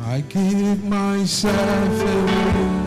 I give myself away.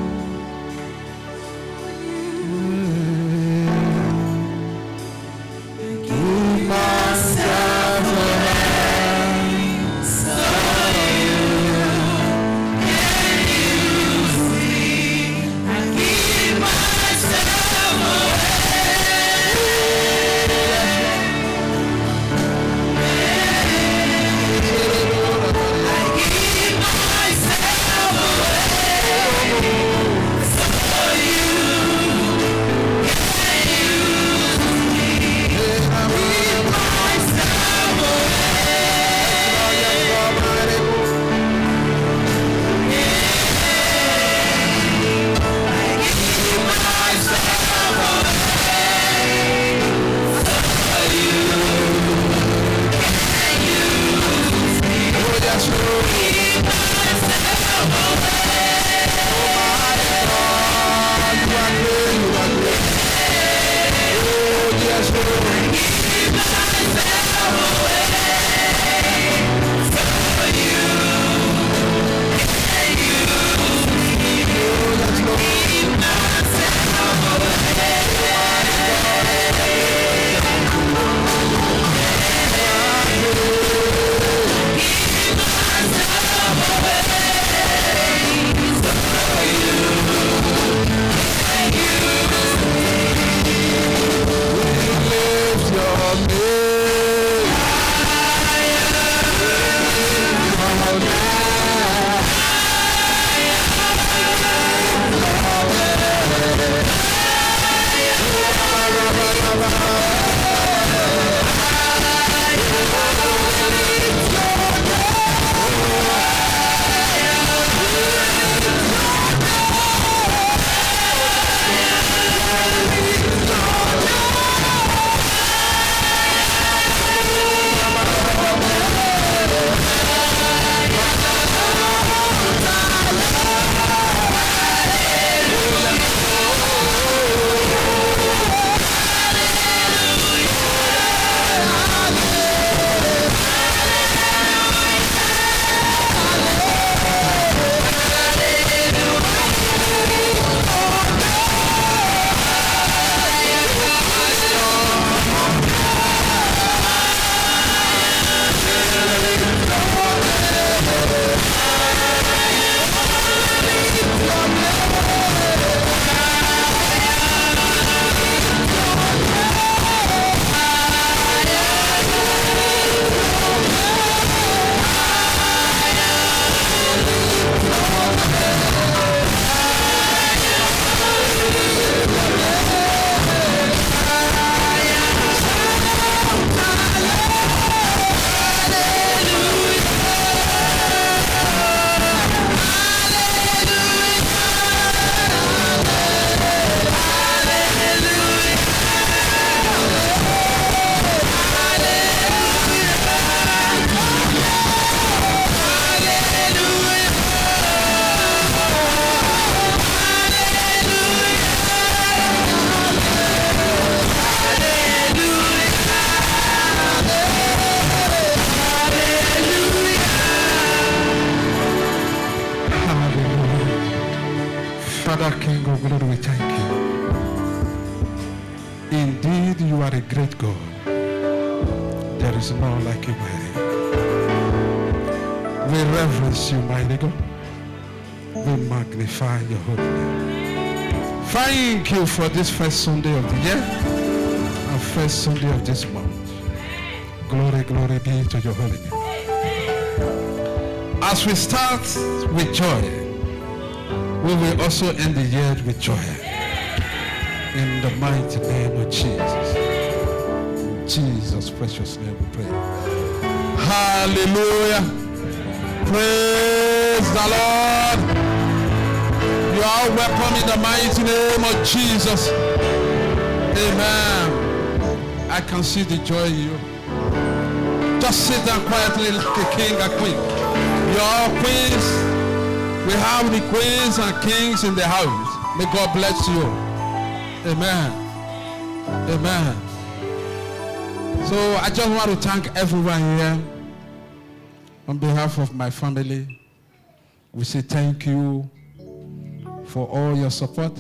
Father, King of glory, we thank you. Indeed, you are a great God. There is none like you, mighty. We reverence you, mighty God. We magnify your holy name. Thank you for this first Sunday of the year and first Sunday of this month. Glory, glory be to your holy name. As we start with joy, we will also end the year with joy. In the mighty name of Jesus. In Jesus' precious name we pray. Hallelujah. Praise the Lord. You are welcome in the mighty name of Jesus. Amen. I can see the joy in you. Just sit down quietly like a king and queen. You are all queens. We have the queens and kings in the house. May God bless you. Amen. Amen. So I just want to thank everyone here. On behalf of my family, we say thank you for all your support,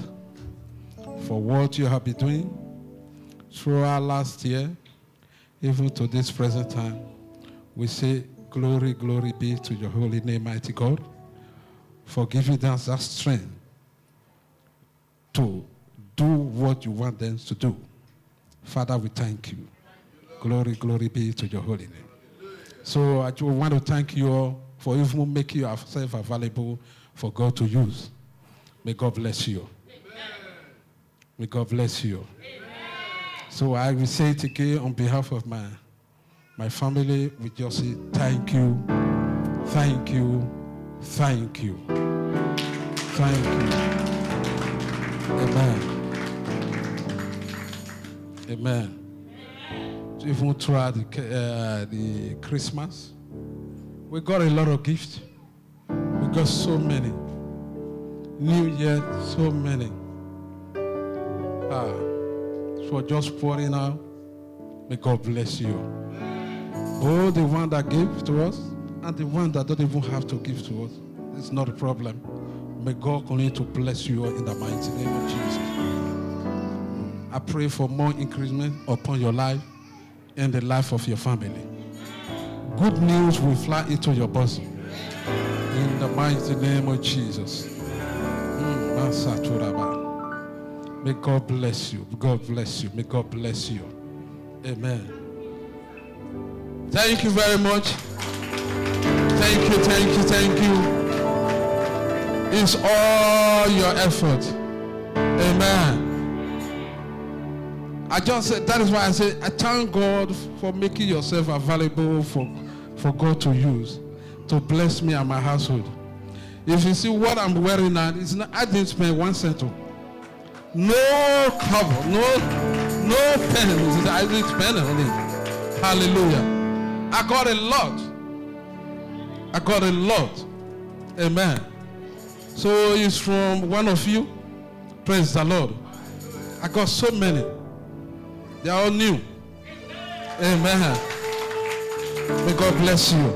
for what you have been doing throughout last year, even to this present time. We say glory, glory be to your holy name, mighty God, for giving us that strength to do what you want them to do. Father, we thank you. Glory, glory be to your holy name. So I just want to thank you all for even making yourself available for God to use. May God bless you. Amen. May God bless you. Amen. So I will say it again on behalf of my family. We just say thank you, thank you, thank you, thank you. Amen. Amen. Even throughout the Christmas, we got a lot of gifts. We got so many. New Year, so many. For just pouring out, may God bless you. Oh, the one that gave to us and the one that don't even have to give to us, it's not a problem. May God continue to bless you in the mighty name of Jesus. I pray for more increasement upon your life and the life of your family. Good news will fly into your bosom. In the mighty name of Jesus. May God bless you. God bless you. May God bless you. Amen. Thank you very much. Thank you, thank you, thank you. It's all your effort. Amen. I just said, that is why I say, I thank God for making yourself available for God to use, to bless me and my household. If you see what I'm wearing now, it's not, I didn't spend 1 cent. No cover, no pen. I didn't spend on it. Hallelujah. I got a lot. I got a lot. Amen. So it's from one of you. Praise the Lord. I got so many. They are all new. Amen. May God bless you.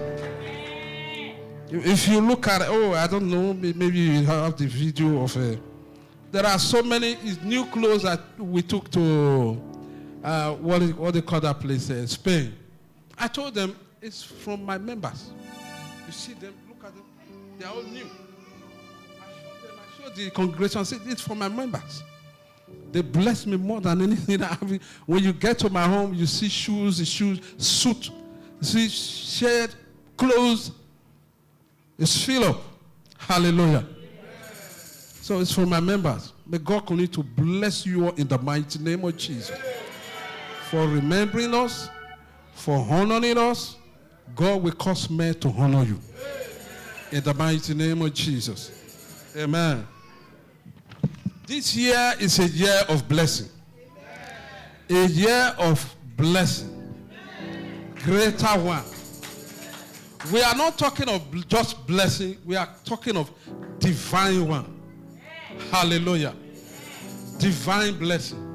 If you look at, I don't know, maybe you have the video of there are so many new clothes that we took to, what they call that place, Spain. I told them, it's from my members. You see them, look at them, they are all new. I showed the congregation, I said, it's for my members. They bless me more than anything. When you get to my home, you see shoes, suit, you see shirt, clothes. It's filled up. Hallelujah. So it's for my members. May God continue to bless you all in the mighty name of Jesus. For remembering us, for honoring us, God will cause men to honor you. In the mighty name of Jesus. Amen. This year is a year of blessing. A year of blessing. Greater one. We are not talking of just blessing. We are talking of divine one. Hallelujah. Divine blessing.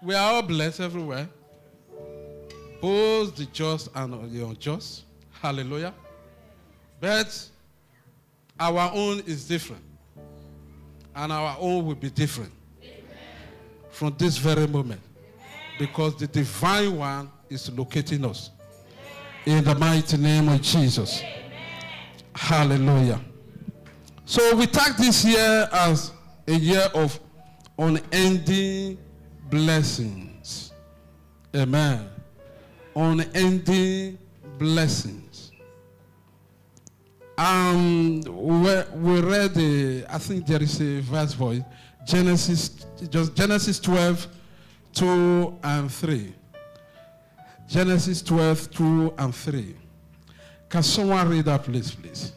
We are all blessed everywhere. Both the just and the unjust. Hallelujah. But our own is different. And our own will be different. From this very moment. Because the divine one is locating us. In the mighty name of Jesus. Hallelujah. So we tag this year as a year of unending blessings. Amen. Unending blessings. We read, I think there is a verse for it. Genesis 12, 2 and 3. Genesis 12, 2 and 3. Can someone read that, please?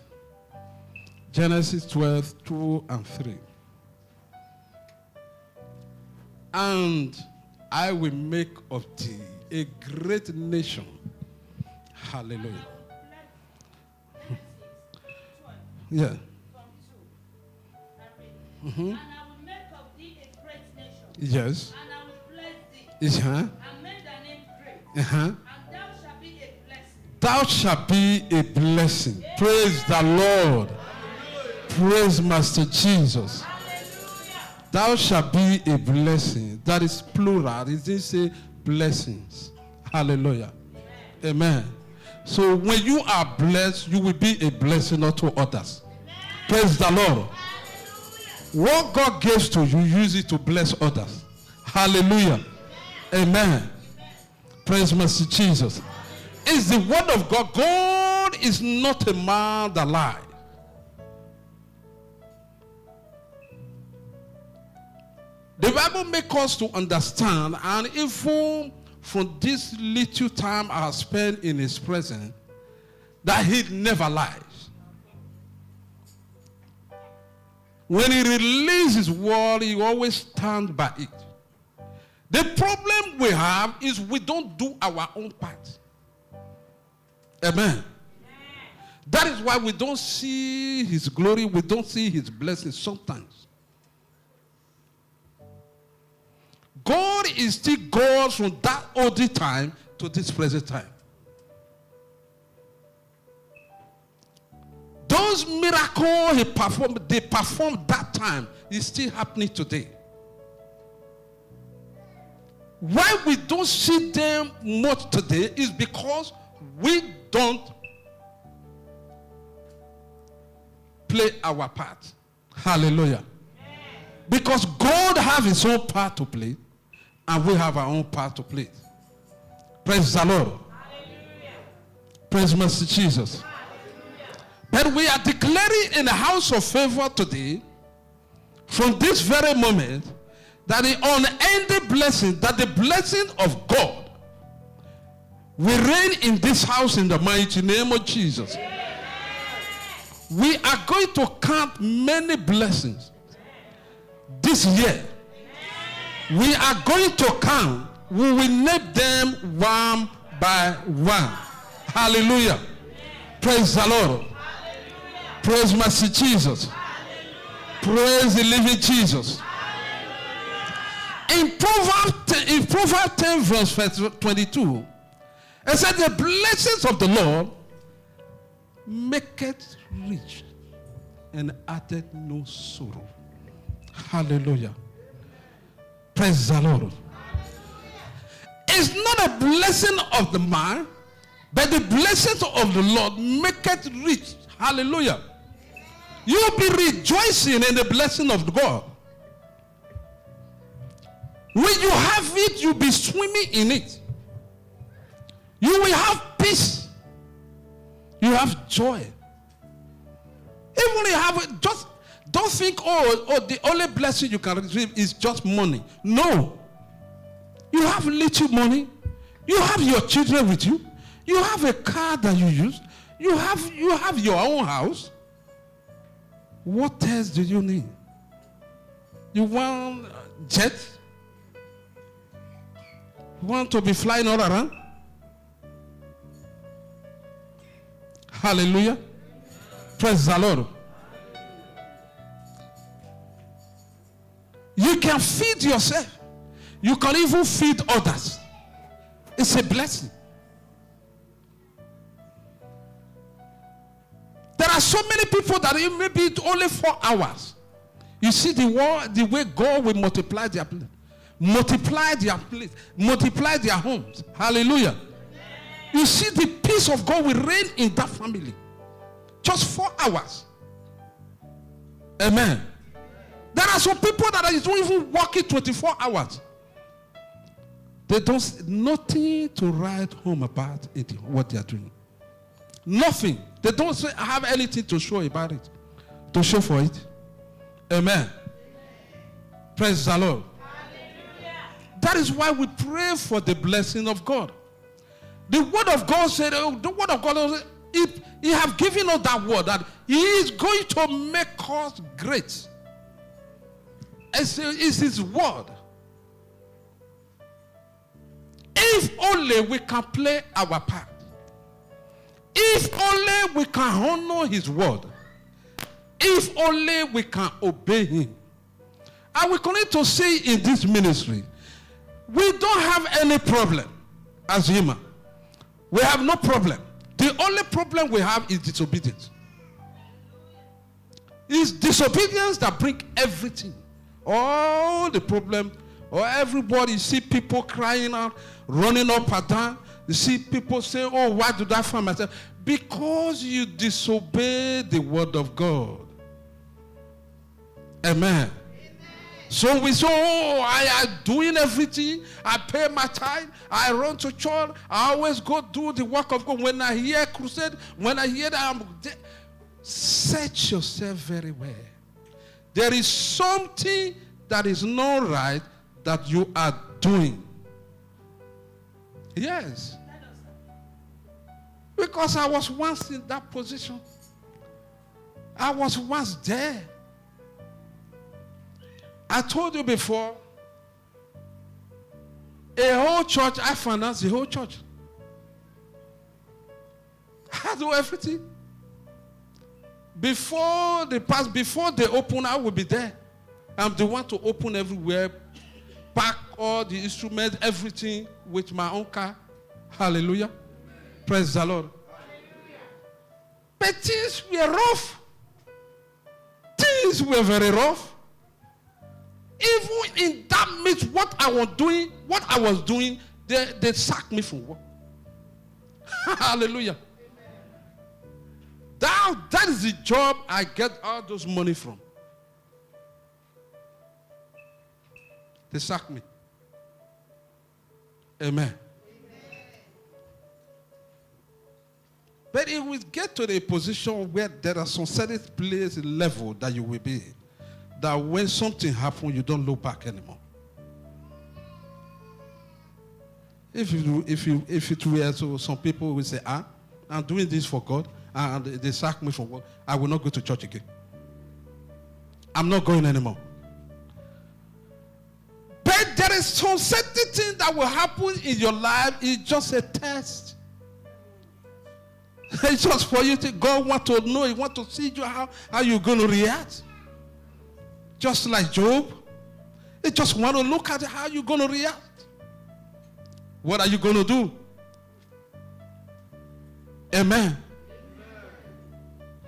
Genesis 12, 2 and 3. And I will make of thee a great nation. Hallelujah. Yeah. And I will make of thee a great nation. Yes. And I will bless thee. And make thy name great. And thou shalt be a blessing. Thou shalt be a blessing. Praise the Lord. Praise Master Jesus. Thou shalt be a blessing. That is plural. It didn't say blessings. Hallelujah. Amen. So when you are blessed, you will be a blessing unto others. Praise the Lord. What God gives to you, use it to bless others. Hallelujah. Amen. Praise Master Jesus. It's the word of God. God is not a man that lies. The Bible makes us to understand, and even from this little time I have spent in his presence, that he never lies. When he releases his word, he always stands by it. The problem we have is we don't do our own part. Amen. That is why we don't see his glory, we don't see his blessings sometimes. God is still God from that old time to this present time. Those miracles they performed that time is still happening today. Why we don't see them much today is because we don't play our part. Hallelujah. Because God has his own part to play, and we have our own part to play. Praise the Lord. Hallelujah. Praise Master Jesus. Hallelujah. But we are declaring in the house of favor today, from this very moment, that the unending blessing, that the blessing of God will reign in this house in the mighty name of Jesus. Amen. We are going to count many blessings this year. Amen. We are going to count. We will name them one by one. Hallelujah. Amen. Praise the Lord. Hallelujah. Praise Master Jesus. Hallelujah. Praise the living Jesus. In Proverbs 10 verse 22, it said, the blessings of the Lord maketh rich and addeth no sorrow. Hallelujah. Praise the Lord. It's not a blessing of the man, but the blessings of the Lord maketh rich. Hallelujah. You'll be rejoicing in the blessing of God. When you have it, you'll be swimming in it. You will have peace. You have joy. Even when you have it, just don't think, oh, the only blessing you can receive is just money. No. You have little money. You have your children with you. You have a car that you use. You have your own house. What else do you need? You want a jet? You want to be flying all around? Hallelujah. Praise the Lord. You can feed yourself. You can even feed others. It's a blessing. There are so many people that maybe only 4 hours. You see the way God will multiply their place. Multiply their place. Multiply their homes. Hallelujah. You see the peace of God will reign in that family. Just 4 hours. Amen. There are some people that don't even work it 24 hours. They don't, nothing to write home about it, what they are doing. Nothing. They don't have anything to show about it. To show for it. Amen. Praise the Lord. Hallelujah. That is why we pray for the blessing of God. The word of God said, He have given us that word that He is going to make us great. It's His word. If only we can play our part. If only we can honor His word. If only we can obey Him. And we continue to see in this ministry, We don't have any problem as human. We have no problem. The only problem we have is disobedience. It's disobedience that brings everything. All the problem, or everybody, you see people crying out, running up and down. You see people say, oh, why did I find myself? Because you disobey the word of God. Amen. So we say, oh, I am doing everything. I pay my tithe. I run to church. I always go do the work of God. When I hear crusade, when I hear that, search yourself very well. There is something that is not right that you are doing. Yes. Because I was once in that position. I was once there. I told you before, a whole church, I finance the whole church. I do everything. Before they open, I will be there. I'm the one to open everywhere, pack all the instruments, everything with my own car. Hallelujah. Praise the Lord. Hallelujah. But things were rough. Things were very rough. Even in that midst, what I was doing, they sacked me from work. Hallelujah. That is the job I get all those money from. They sacked me. Amen. But it will get to the position where there are some certain place level that you will be. That when something happens, you don't look back anymore. If it were so, some people will say, I'm doing this for God, and they sack me from work, I will not go to church again. I'm not going anymore. But there is some certain thing that will happen in your life. It's just a test. It's just for you to, God want to know, He want to see you how you're going to react. Just like Job, he just want to look at how you're going to react. What are you going to do? Amen.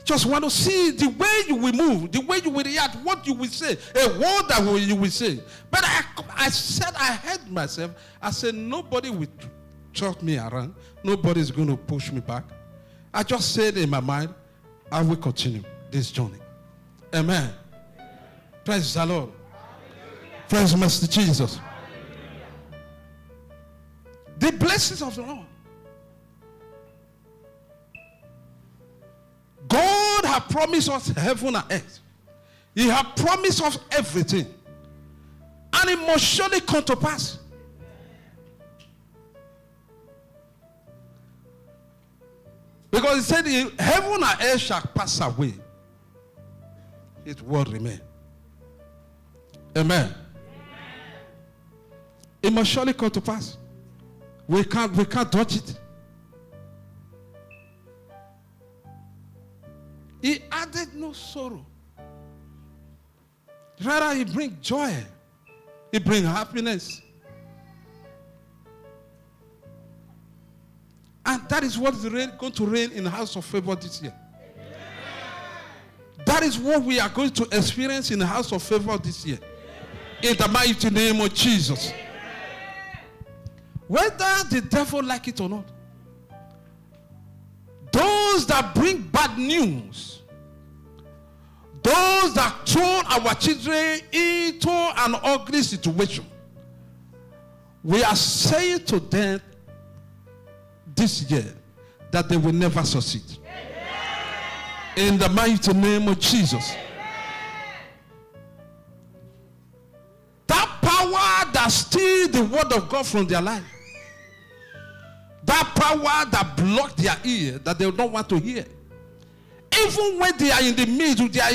Just want to see the way you will move, the way you will react, what you will say, a word that you will say. But I said, I heard myself. I said, nobody will turn me around. Nobody is going to push me back. I just said in my mind, I will continue this journey. Amen. Praise the Lord. Hallelujah. Praise Master Jesus. Hallelujah. The blessings of the Lord. God has promised us heaven and earth. He has promised us everything. And it must surely come to pass. Because He said, heaven and earth shall pass away. His word remain. Amen. It must surely come to pass. We can't dodge it. He added no sorrow. Rather, He brings joy. He brings happiness. And that is what is going to reign in the house of favor this year. That is what we are going to experience in the house of favor this year. In the mighty name of Jesus. Whether the devil like it or not. Those that bring bad news. Those that throw our children into an ugly situation. We are saying to them this year that they will never succeed. In the mighty name of Jesus. That power that steals the word of God from their life. That power that blocks their ear, that they don't want to hear. Even when they are in the midst, they are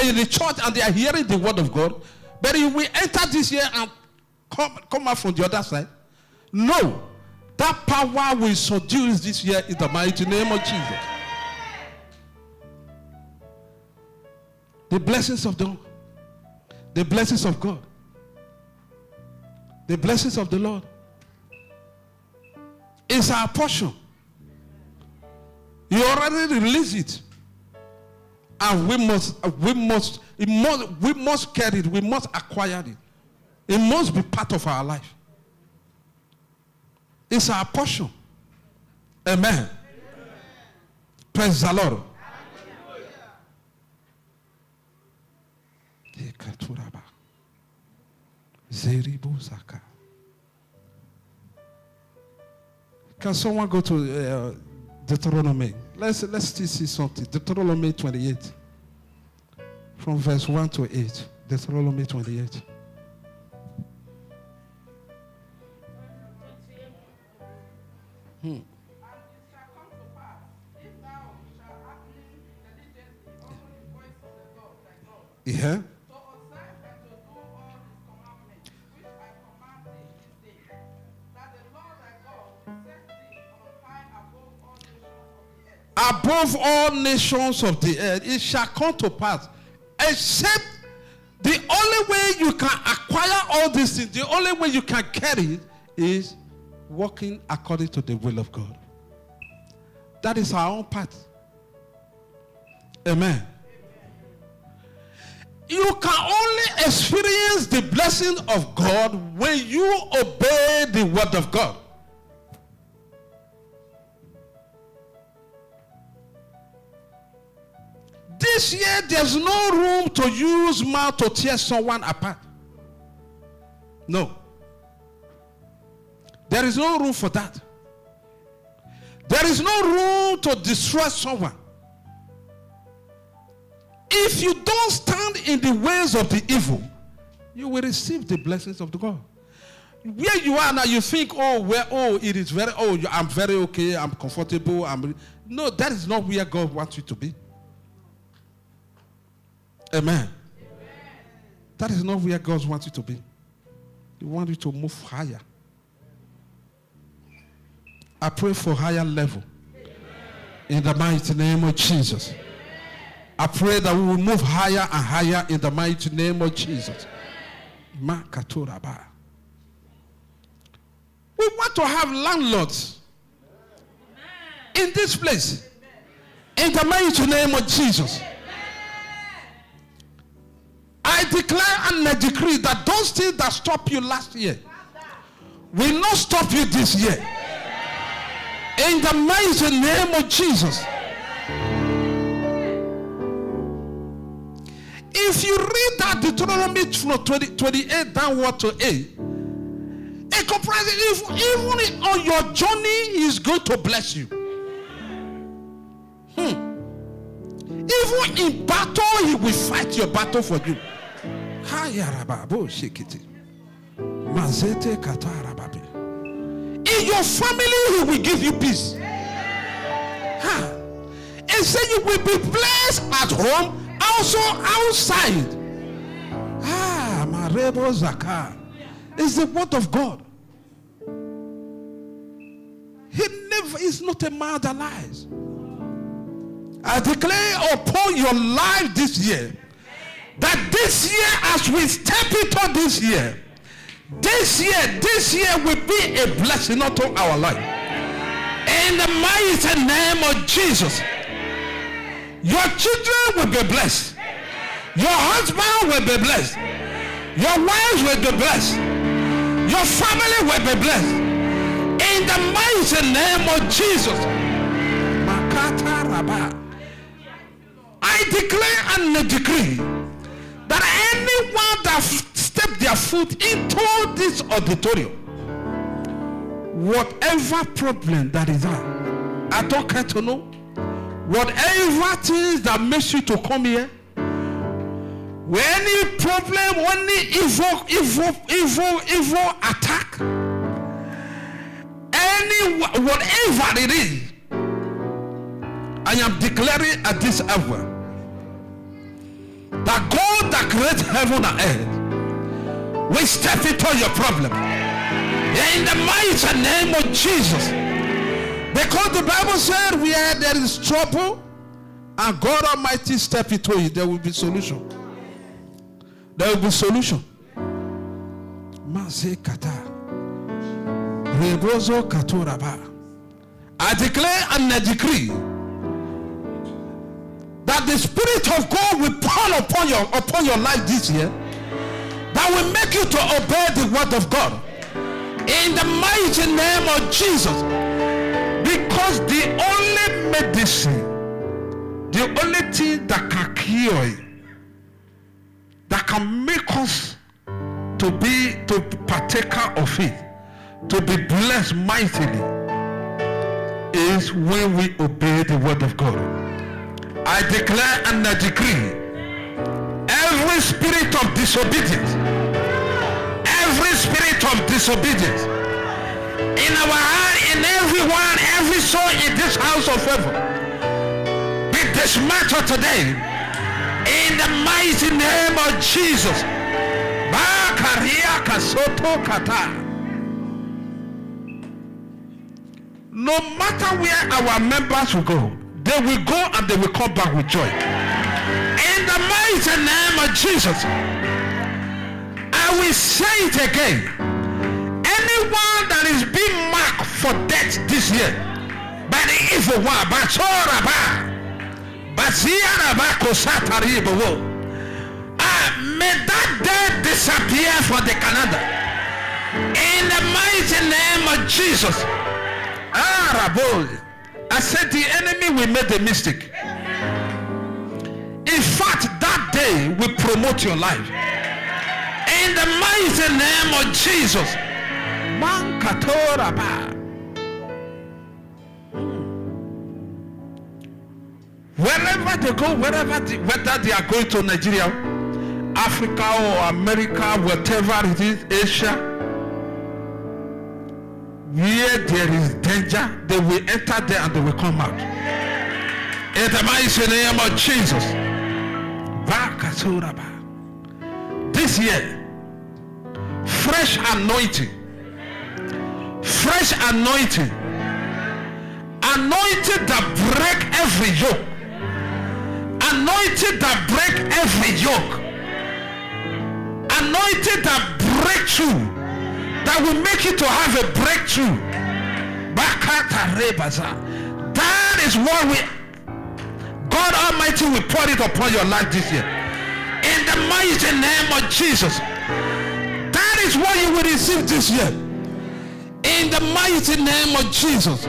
in the church and they are hearing the word of God, but if we enter this year and come out from the other side, no, that power will subdue this year in the mighty name of Jesus. The blessings of God. The blessings of God. The blessings of the Lord is our portion. He already released it. And we must get it. We must acquire it. It must be part of our life. It's our portion. Amen. Amen. Praise the Lord. Can someone go to Deuteronomy? Let's still see something. Deuteronomy 28. From verse 1 to 8. Deuteronomy 28. And it shall come to pass, if thou shalt hearken diligently unto the voice of the Lord thy God, Yeah. to observe and to do all his commandments, which I command thee this day, that the Lord thy God will set thee on high above all nations of the earth. Above all nations of the earth, it shall come to pass. Except the only way you can acquire all these things, the only way you can carry it is walking according to the will of God. That is our own part. Amen. You can only experience the blessing of God when you obey the word of God. This year, there's no room to use mouth to tear someone apart. No. There is no room for that. There is no room to destroy someone. If you don't stand in the ways of the evil, you will receive the blessings of the God. Where you are now, you think, it is very, I'm very okay, I'm comfortable. No, that is not where God wants you to be. Amen. That is not where God wants you to be. He wants you to move higher. I pray for higher level. In the mighty name of Jesus. I pray that we will move higher and higher in the mighty name of Jesus. We want to have landlords in this place. In the mighty name of Jesus. I declare and I decree that those things that stopped you last year will not stop you this year. In the mighty name of Jesus. If you read that Deuteronomy 28 downward to 8, it comprises, even on your journey, He is going to bless you. Even in battle, He will fight your battle for you. In your family, He will give you peace. And say you will be blessed at home, also outside. Marebo Zakar is the word of God. He never is not a man that lies. I declare upon your life this year that this year, as we step into this year will be a blessing unto our life. In the mighty name of Jesus, your children will be blessed. Your husband will be blessed. Your wives will be blessed. Your family will be blessed. In the mighty name of Jesus. I declare and decree that anyone that step their foot into this auditorium, whatever problem that is there, I don't care to know. Whatever things that makes you to come here, any problem, any evil attack, whatever it is, I am declaring at this hour that God that creates heaven and earth will step into your problem. In the mighty name of Jesus. Because the Bible said where there is trouble and God Almighty step into it, there will be solution. There will be solution. I declare and I decree that the Spirit of God will pour upon your life this year, that will make you to obey the word of God in the mighty name of Jesus. Because the only medicine, the only thing that can cure you, that can make us to be partaker of it, to be blessed mightily, is when we obey the word of God. I declare and I decree, every spirit of disobedience, in our heart, in everyone, every soul in this house of heaven, be dismantled today in the mighty name of Jesus. No matter where our members will go, they will go and they will come back with joy. In the mighty name of Jesus, I will say it again. Anyone that is being marked for death this year by the evil one, may that death disappear for the Canada. In the mighty name of Jesus. I said the enemy will make a mistake. In fact, that day will promote your life. In the mighty name of Jesus. Wherever they go, whether they are going to Nigeria, Africa or America, whatever it is, Asia, where there is danger, they will enter there and they will come out. In the mighty name of Jesus. This year, fresh anointing, anointing that break every yoke, anointing that break every yoke, anointing that breakthrough, that will make you to have a breakthrough. That is what God Almighty will pour it upon your life this year. In the mighty name of Jesus. That is what you will receive this year. In the mighty name of Jesus.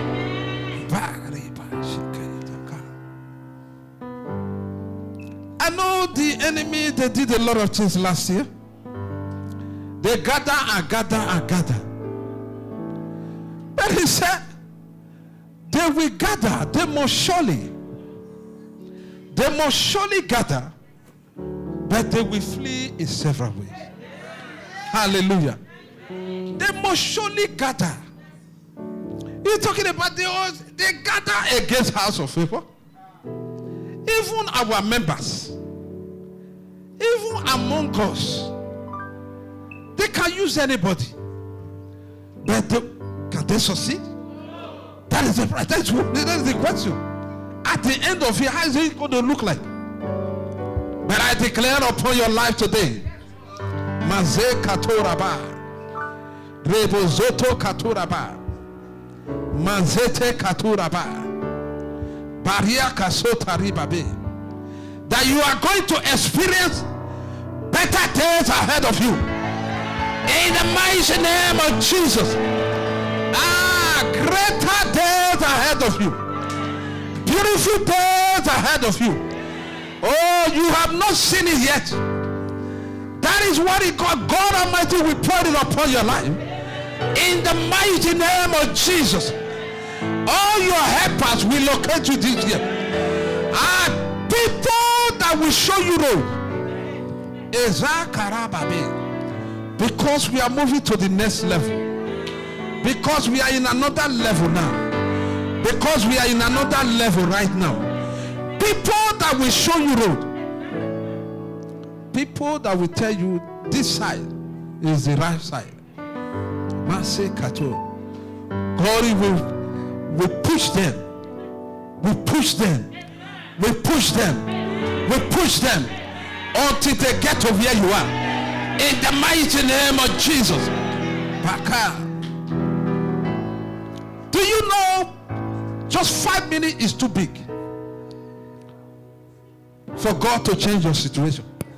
I know the enemy, they did a lot of things last year. They gather. But he said, they will gather. They must surely gather, but they will flee in several ways. Hallelujah. They must surely gather. You're talking about they gather against house of people. Even our members, even among us, they can use anybody. But can they succeed? That is the question. At the end of it, how is it going to look like? But I declare upon your life today, Maze Katoraba, Rebozoto Katoraba, Manzete Katoraba, Baria Kasota Ribabe, that you are going to experience better days ahead of you. In the mighty name of Jesus. Greater days ahead of you. Beautiful days ahead of you. Oh, you have not seen it yet. That is what God Almighty will pour it upon your life. In the mighty name of Jesus. All your helpers will locate you this year. People that will show you road. Because we are moving to the next level. Because we are in another level now. Because we are in another level right now. People that will show you road. People that will tell you this side is the right side. God will push them. We push them. We push them. We push them until they get to where you are. In the mighty name of Jesus. Baka. Do you know just 5 minutes is too big for God to change your situation?